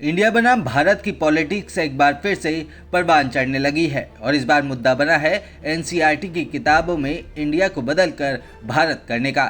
India बनाम भारत की politics एक बार फिर से परवान चढ़ने लगी है और इस बार मुद्दा बना है एनसीईआरटी की किताबों में इंडिया को बदलकर भारत करने का।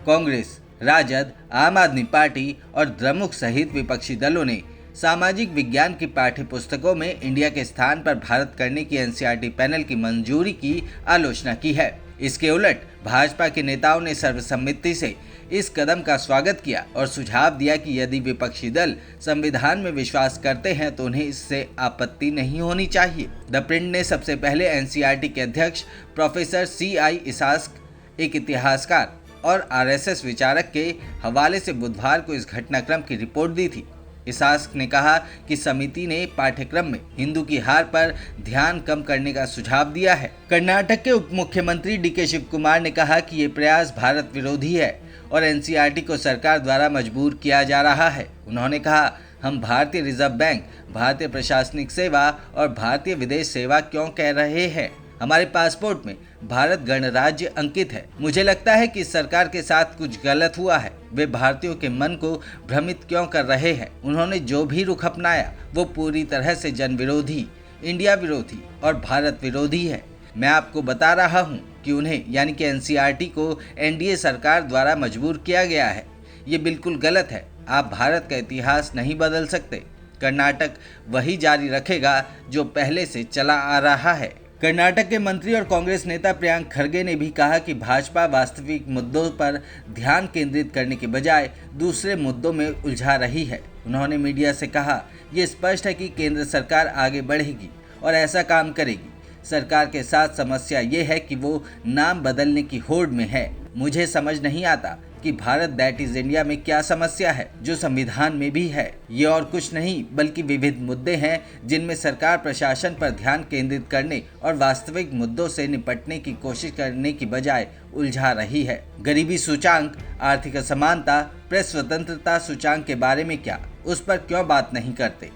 कांग्रेस, राजद, आम आदमी पार्टी और द्रमुक सहित विपक्षी दलों ने सामाजिक विज्ञान की पाठ्य पुस्तकों में इंडिया के स्थान पर भारत करने की एनसीईआरटी पैनल की मंजूरी की आलोचना की है। इसके उलट भाजपा के नेताओं ने सर्वसम्मति से इस कदम का स्वागत किया और सुझाव दिया कि यदि विपक्षी दल संविधान में विश्वास करते हैं तो उन्हें इससे आपत्ति नहीं होनी चाहिए। द प्रिंट ने सबसे पहले एनसीईआरटी के अध्यक्ष प्रोफेसर CI इसास्क, एक इतिहासकार और RSS विचारक के हवाले से बुधवार को इस घटनाक्रम की रिपोर्ट दी थी। इसास्क ने कहा कि समिति ने पाठ्यक्रम में हिंदू की हार पर ध्यान कम करने का सुझाव दिया है। कर्नाटक के उप मुख्यमंत्री DK शिव कुमार ने कहा कि ये प्रयास भारत विरोधी है और एनसीईआरटी को सरकार द्वारा मजबूर किया जा रहा है। उन्होंने कहा, हम भारतीय रिजर्व बैंक, भारतीय प्रशासनिक सेवा और भारतीय विदेश सेवा क्यों कह रहे हैं? हमारे पासपोर्ट में भारत गणराज्य अंकित है। मुझे लगता है कि सरकार के साथ कुछ गलत हुआ है। वे भारतीयों के मन को भ्रमित क्यों कर रहे हैं? उन्होंने जो भी रुख अपनाया वो पूरी तरह से जन विरोधी, इंडिया विरोधी और भारत विरोधी है। मैं आपको बता रहा हूँ कि उन्हें यानी कि एनसीईआरटी को NDA सरकार द्वारा मजबूर किया गया है। ये बिल्कुल गलत है। आप भारत का इतिहास नहीं बदल सकते। कर्नाटक वही जारी रखेगा जो पहले से चला आ रहा है। कर्नाटक के मंत्री और कांग्रेस नेता प्रियंक खरगे ने भी कहा कि भाजपा वास्तविक मुद्दों पर ध्यान केंद्रित करने के बजाय दूसरे मुद्दों में उलझा रही है। उन्होंने मीडिया से कहा, ये स्पष्ट है कि केंद्र सरकार आगे बढ़ेगी और ऐसा काम करेगी। सरकार के साथ समस्या ये है कि वो नाम बदलने की होड़ में है। मुझे समझ नहीं आता कि भारत दैट इज इंडिया में क्या समस्या है जो संविधान में भी है। ये और कुछ नहीं बल्कि विविध मुद्दे हैं जिनमें सरकार प्रशासन पर ध्यान केंद्रित करने और वास्तविक मुद्दों से निपटने की कोशिश करने की बजाय उलझा रही है। गरीबी सूचांक, आर्थिक असमानता, प्रेस स्वतंत्रता सूचांक के बारे में क्या, उस पर क्यों बात नहीं करते?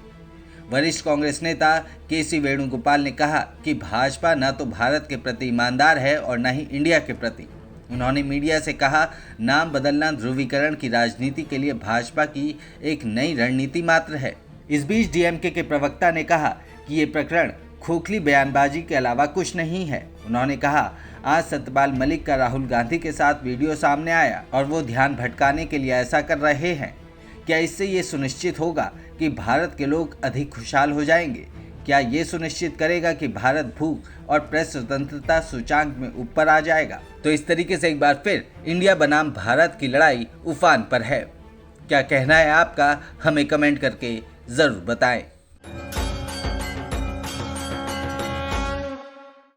वरिष्ठ कांग्रेस नेता KC वेणुगोपाल ने कहा कि भाजपा न तो भारत के प्रति ईमानदार है और न ही इंडिया के प्रति। उन्होंने मीडिया से कहा, नाम बदलना ध्रुवीकरण की राजनीति के लिए भाजपा की एक नई रणनीति मात्र है। इस बीच DMK के प्रवक्ता ने कहा कि ये प्रकरण खोखली बयानबाजी के अलावा कुछ नहीं है। उन्होंने कहा, आज सत्यपाल मलिक का राहुल गांधी के साथ वीडियो सामने आया और वो ध्यान भटकाने के लिए ऐसा कर रहे हैं। क्या इससे ये सुनिश्चित होगा कि भारत के लोग अधिक खुशहाल हो जाएंगे? क्या ये सुनिश्चित करेगा कि भारत भूख और प्रेस स्वतंत्रता सूचांक में ऊपर आ जाएगा? तो इस तरीके से एक बार फिर इंडिया बनाम भारत की लड़ाई उफान पर है। क्या कहना है आपका? हमें कमेंट करके जरूर बताएं।